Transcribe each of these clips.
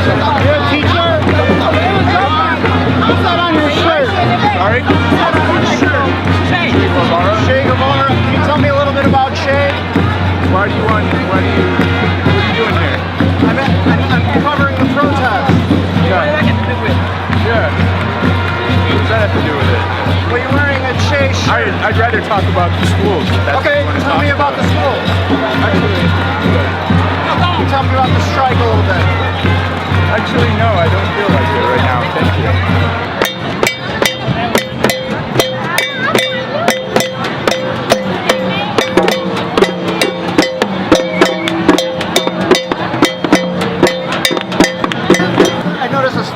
You're a teacher? What's that on your shirt? Sorry? What's on your shirt? Che Guevara. Can you tell me a little bit about Che? What are you doing here? I'm covering the protest. Yeah. Yeah. What does that have to do with it? Well, you're wearing a Che shirt. I'd rather talk about the schools. Okay, tell me about the school. Actually, tell me about the strike a little bit. Actually, no, I don't feel like it right now. Thank you.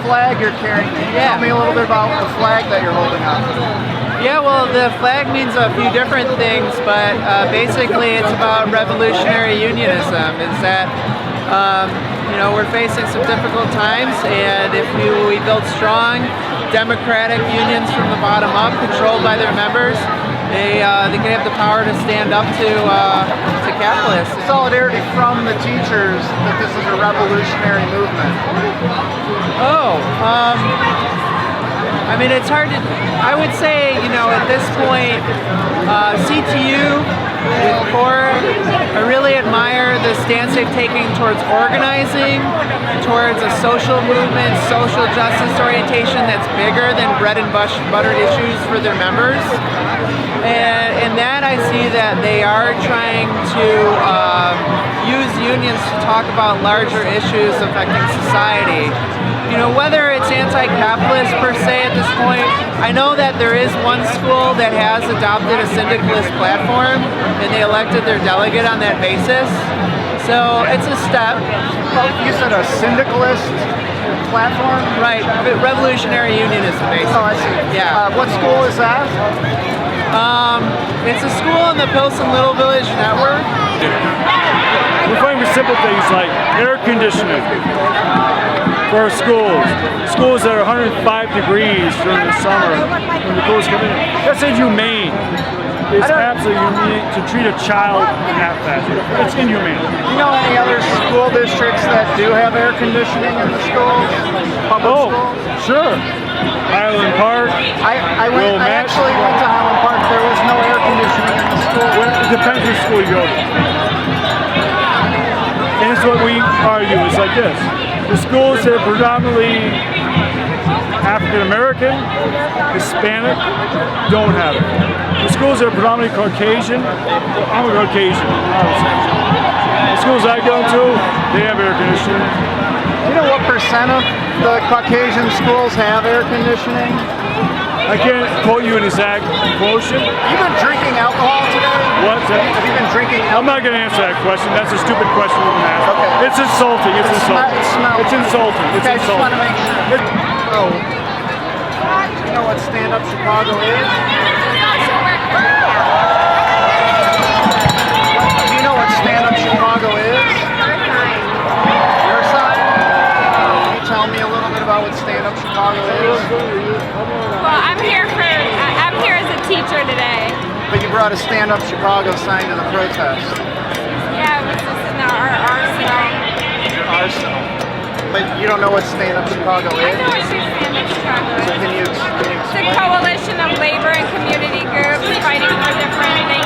Flag you're carrying. Can you tell me a little bit about the flag that you're holding up? Yeah, well, the flag means a few different things, but basically it's about revolutionary unionism. Is that you know, we're facing some difficult times, and if we build strong democratic unions from the bottom up, controlled by their members, they can have the power to stand up to capitalists. Solidarity from the teachers that this is a revolutionary movement. Oh, I mean, it's hard to, I would say, you know, at this point, CTU with CORE, I really admire the stance they've taken towards organizing, towards a social movement, social justice orientation that's bigger than bread and butter issues for their members. And in that I see that they are trying to use unions to talk about larger issues affecting society. You know, whether it's anti-capitalist per se at this point, I know that there is one school that has adopted a syndicalist platform and they elected their delegate on that basis. So it's a step. Well, you said a syndicalist platform? Right, revolutionary unionism basically. Oh, I see. Yeah. What school is that? It's a school in the Pilsen Little Village network. We're fighting for simple things like air conditioning for our schools. Schools that are 105 degrees during the summer when the cold come in. That's inhumane. It's absolutely inhumane to treat a child in that fashion. It's inhumane. Do you know any other school districts that do have air conditioning in the schools? Public schools? Sure. Highland Park. I actually went to Highland Park. There was no air conditioning in the school. Well, it depends which school you go to. And it's what we argue. It's like this. The schools that are predominantly African American, Hispanic, don't have it. The schools that are predominantly Caucasian, well, I'm a Caucasian, obviously. The schools I go to, they have air conditioning. Do you know what percent of the Caucasian schools have air conditioning? I can't quote you an exact quotient. You've been drinking alcohol today? What's that? Have you been drinking alcohol? I'm not going to answer that question. That's a stupid question you can ask. Okay. It's insulting. It's insulting. It's insulting. It's okay, insulting. I just want to make sure. Oh. Do you know what Stand Up Chicago is? Do you know what Stand Up Chicago is? Your side? Can you tell me a little bit about what Stand Up Chicago is? Well, I'm here as a teacher today. But you brought a Stand Up Chicago sign to the protest. Yeah, it was just in our arsenal. Your arsenal. But you don't know what Stand Up Chicago is? I know what Stand Up Chicago is. So can you It's a explain? coalition of labor and community groups fighting for different things